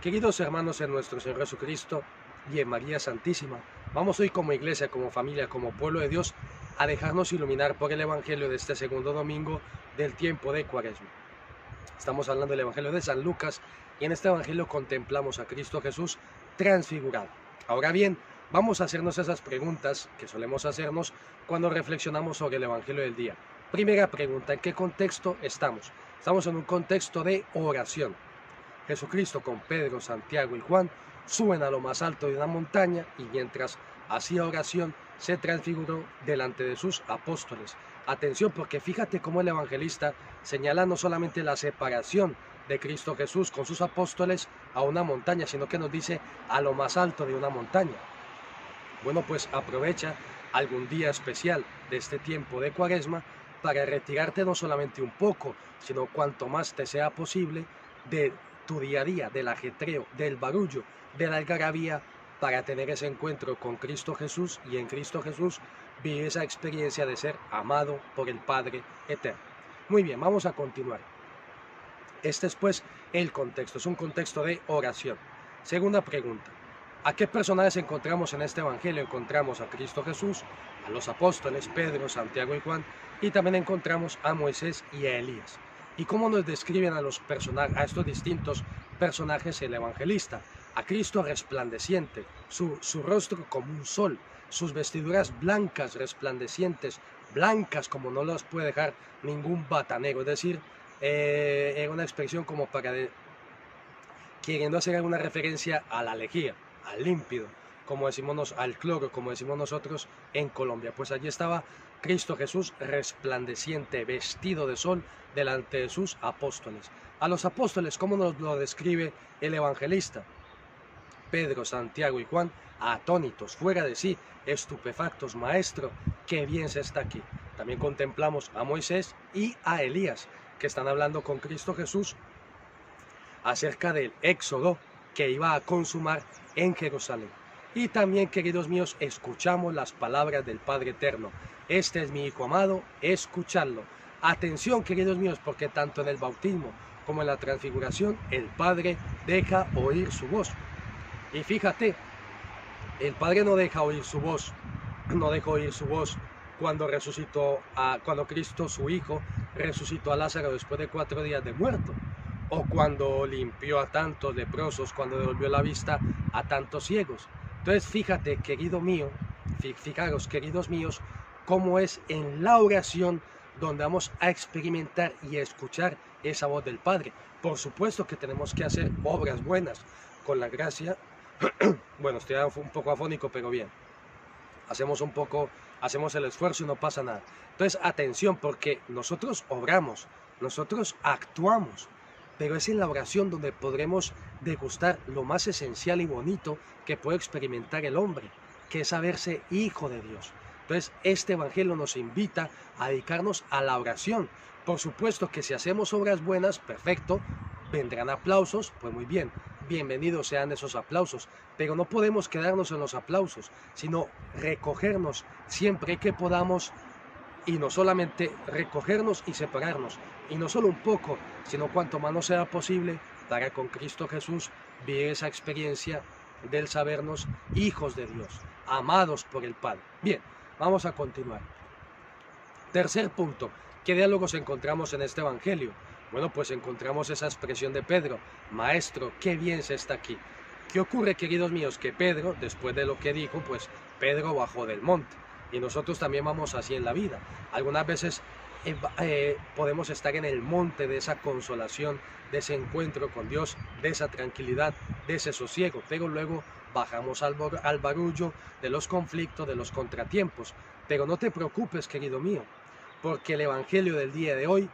Queridos hermanos en nuestro Señor Jesucristo y en María Santísima, vamos hoy como iglesia, como familia, como pueblo de Dios, a dejarnos iluminar por el Evangelio de este segundo domingo del tiempo de Cuaresma. Estamos hablando del Evangelio de San Lucas y en este Evangelio contemplamos a Cristo Jesús transfigurado. Ahora bien, vamos a hacernos esas preguntas que solemos hacernos cuando reflexionamos sobre el Evangelio del día. Primera pregunta, ¿en qué contexto estamos? Estamos en un contexto de oración. Jesucristo con Pedro, Santiago y Juan suben a lo más alto de una montaña y mientras hacía oración se transfiguró delante de sus apóstoles. Atención, porque fíjate cómo el evangelista señala no solamente la separación de Cristo Jesús con sus apóstoles a una montaña, sino que nos dice a lo más alto de una montaña. Bueno, pues aprovecha algún día especial de este tiempo de Cuaresma para retirarte no solamente un poco, sino cuanto más te sea posible de tu día a día, del ajetreo, del barullo, de la algarabía, para tener ese encuentro con Cristo Jesús y en Cristo Jesús vivir esa experiencia de ser amado por el Padre eterno. Muy bien, vamos a continuar. Este es pues el contexto, es un contexto de oración. Segunda pregunta, ¿a qué personajes encontramos en este evangelio? Encontramos a Cristo Jesús, a los apóstoles Pedro, Santiago y Juan, y también encontramos a Moisés y a Elías. ¿Y cómo nos describen a estos distintos personajes el evangelista? A Cristo resplandeciente, su rostro como un sol, sus vestiduras blancas, resplandecientes, blancas como no las puede dejar ningún batanero, es decir, era una expresión como queriendo hacer alguna referencia a la lejía, al límpido, como decimos, al cloro, como decimos nosotros en Colombia. Pues allí estaba Cristo Jesús resplandeciente, vestido de sol, delante de sus apóstoles. A los apóstoles, ¿cómo nos lo describe el evangelista? Pedro, Santiago y Juan, atónitos, fuera de sí, estupefactos, maestro, qué bien se está aquí. También contemplamos a Moisés y a Elías, que están hablando con Cristo Jesús acerca del éxodo que iba a consumar en Jerusalén. Y también, queridos míos, escuchamos las palabras del Padre Eterno. Este es mi Hijo amado, escuchadlo. Atención, queridos míos, porque tanto en el bautismo como en la transfiguración, el Padre deja oír su voz. Y fíjate, el Padre no deja oír su voz, no dejó oír su voz cuando cuando Cristo, su Hijo, resucitó a Lázaro después de 4 días de muerto, o cuando limpió a tantos leprosos, cuando devolvió la vista a tantos ciegos. Entonces fíjate, querido mío, fijaros, queridos míos, cómo es en la oración donde vamos a experimentar y a escuchar esa voz del Padre. Por supuesto que tenemos que hacer obras buenas con la gracia. Bueno, estoy un poco afónico, pero bien. Hacemos el esfuerzo y no pasa nada. Entonces, atención, porque nosotros obramos, nosotros actuamos, pero es en la oración donde podremos degustar lo más esencial y bonito que puede experimentar el hombre, que es saberse hijo de Dios. Entonces, este evangelio nos invita a dedicarnos a la oración. Por supuesto que si hacemos obras buenas, perfecto, vendrán aplausos, pues muy bien, bienvenidos sean esos aplausos, pero no podemos quedarnos en los aplausos, sino recogernos siempre que podamos, y no solamente recogernos y separarnos, y no solo un poco, sino cuanto más nos sea posible, para con Cristo Jesús vivir esa experiencia del sabernos hijos de Dios, amados por el Padre. Bien, vamos a continuar. Tercer punto, ¿qué diálogos encontramos en este evangelio? Bueno, pues encontramos esa expresión de Pedro, maestro, qué bien se está aquí. ¿Qué ocurre, queridos míos? Que Pedro, después de lo que dijo, pues Pedro bajó del monte. Y nosotros también vamos así en la vida. Algunas veces podemos estar en el monte de esa consolación, de ese encuentro con Dios, de esa tranquilidad, de ese sosiego, pero luego bajamos al barullo de los conflictos, de los contratiempos. Pero no te preocupes, querido mío, porque el evangelio del día de hoy,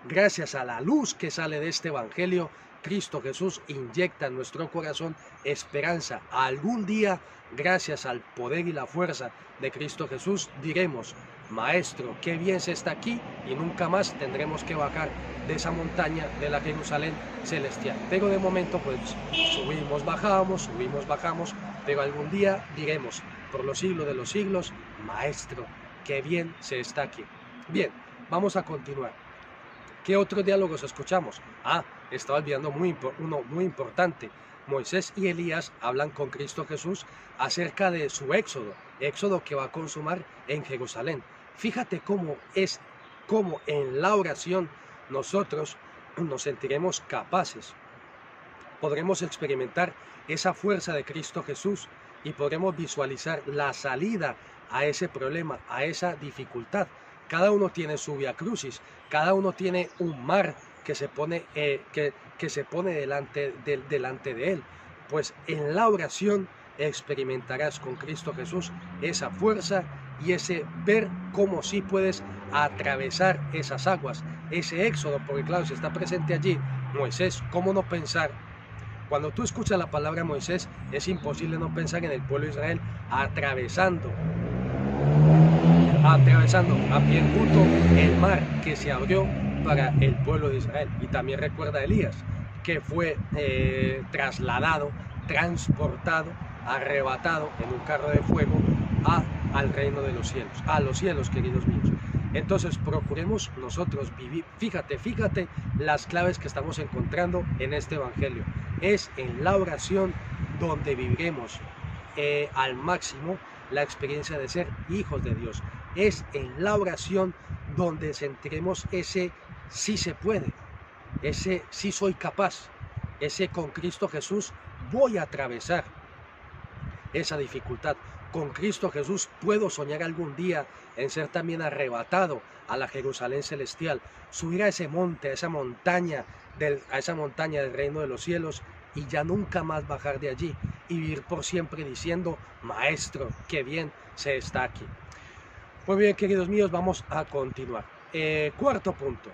gracias a la luz que sale de este evangelio, Cristo Jesús inyecta en nuestro corazón esperanza. Algún día, gracias al poder y la fuerza de Cristo Jesús, diremos, Maestro, qué bien se está aquí, y nunca más tendremos que bajar de esa montaña de la Jerusalén celestial. Pero de momento, pues, subimos, bajamos, pero algún día diremos, por los siglos de los siglos, Maestro, qué bien se está aquí. Bien, vamos a continuar. ¿Qué otros diálogos escuchamos? estaba olvidando uno muy importante. Moisés y Elías hablan con Cristo Jesús acerca de su éxodo que va a consumar en Jerusalén. Fíjate cómo en la oración nosotros nos sentiremos capaces, podremos experimentar esa fuerza de Cristo Jesús y podremos visualizar la salida a ese problema, a esa dificultad. Cada uno tiene su vía crucis, cada uno tiene un mar que se pone, que se pone delante de él. Pues en la oración experimentarás con Cristo Jesús esa fuerza y ese ver cómo sí puedes atravesar esas aguas, ese éxodo, porque claro, si está presente allí Moisés, ¿cómo no pensar? Cuando tú escuchas la palabra Moisés, es imposible no pensar en el pueblo de Israel atravesando a pie enjuto el mar que se abrió para el pueblo de Israel. Y también recuerda a Elías, que fue trasladado, transportado, arrebatado en un carro de fuego al reino de los cielos, a los cielos, queridos míos. Entonces procuremos nosotros vivir, fíjate las claves que estamos encontrando en este evangelio. Es en la oración donde viviremos al máximo la experiencia de ser hijos de Dios. Es en la oración donde sentiremos ese sí se puede, ese sí soy capaz, ese con Cristo Jesús voy a atravesar esa dificultad. Con Cristo Jesús puedo soñar algún día en ser también arrebatado a la Jerusalén celestial, subir a ese monte, a esa montaña del reino de los cielos y ya nunca más bajar de allí y vivir por siempre diciendo, Maestro, qué bien se está aquí. Muy bien, queridos míos, vamos a continuar. Cuarto punto.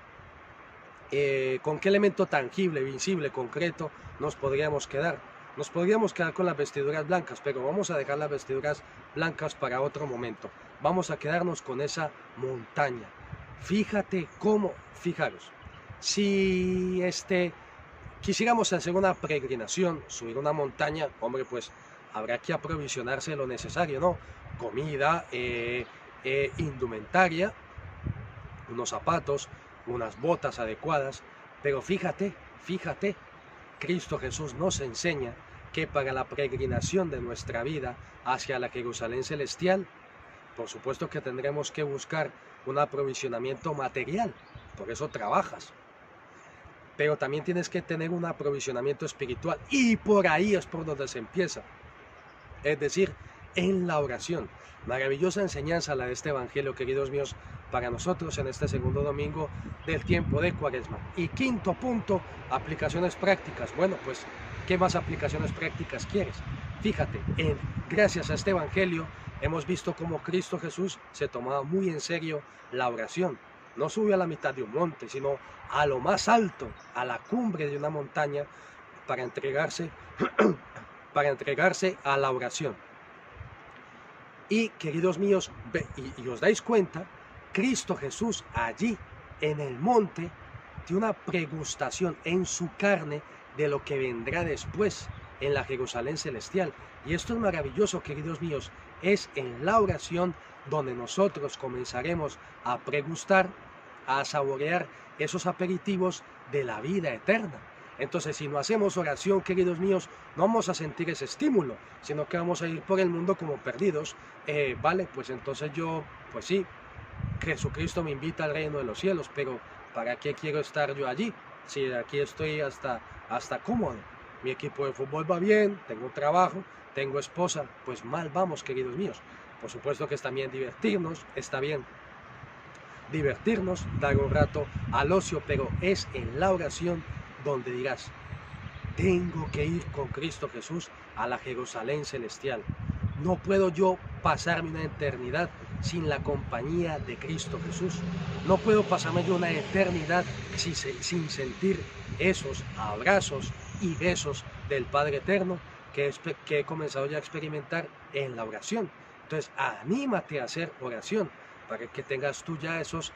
¿Con qué elemento tangible, visible, concreto nos podríamos quedar? Nos podríamos quedar con las vestiduras blancas, pero vamos a dejar las vestiduras blancas para otro momento. Vamos a quedarnos con esa montaña. Fíjate cómo, fijaros, si quisiéramos hacer una peregrinación, subir una montaña, hombre, pues habrá que aprovisionarse lo necesario, ¿no? Comida, indumentaria, unos zapatos, unas botas adecuadas, pero fíjate, Cristo Jesús nos enseña que para la peregrinación de nuestra vida hacia la Jerusalén celestial, por supuesto que tendremos que buscar un aprovisionamiento material, por eso trabajas, pero también tienes que tener un aprovisionamiento espiritual y por ahí es por donde se empieza, es decir, en la oración. Maravillosa enseñanza la de este evangelio, queridos míos, para nosotros en este segundo domingo del tiempo de Cuaresma. Y quinto punto, aplicaciones prácticas. Bueno, pues, ¿qué más aplicaciones prácticas quieres? Fíjate, gracias a este evangelio hemos visto cómo Cristo Jesús se tomaba muy en serio la oración. No subió a la mitad de un monte, sino a lo más alto, a la cumbre de una montaña, para entregarse a la oración. Y queridos míos, y os dais cuenta, Cristo Jesús allí en el monte tiene una pregustación en su carne de lo que vendrá después en la Jerusalén celestial. Y esto es maravilloso, queridos míos, es en la oración donde nosotros comenzaremos a pregustar, a saborear esos aperitivos de la vida eterna. Entonces, si no hacemos oración, queridos míos, no vamos a sentir ese estímulo, sino que vamos a ir por el mundo como perdidos. Vale, pues entonces pues sí, Jesucristo me invita al reino de los cielos, pero ¿para qué quiero estar yo allí? Si aquí estoy hasta cómodo, mi equipo de fútbol va bien, tengo trabajo, tengo esposa, pues mal vamos, queridos míos. Por supuesto que está bien divertirnos, dar un rato al ocio, pero es en la oración donde dirás, tengo que ir con Cristo Jesús a la Jerusalén celestial. No puedo yo pasarme una eternidad sin la compañía de Cristo Jesús. No puedo pasarme yo una eternidad sin sentir esos abrazos y besos del Padre Eterno que he comenzado ya a experimentar en la oración. Entonces, anímate a hacer oración para que tengas tú ya esos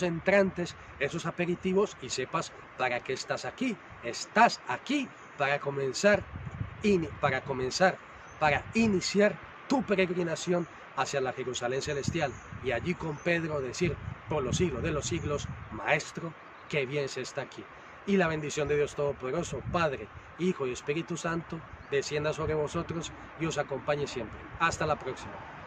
entrantes, esos aperitivos y sepas para qué estás aquí. Estás aquí para iniciar tu peregrinación hacia la Jerusalén celestial y allí con Pedro decir por los siglos de los siglos, Maestro, qué bien se está aquí. y la bendición de Dios Todopoderoso, Padre, Hijo y Espíritu Santo, descienda sobre vosotros y os acompañe siempre. Hasta la próxima.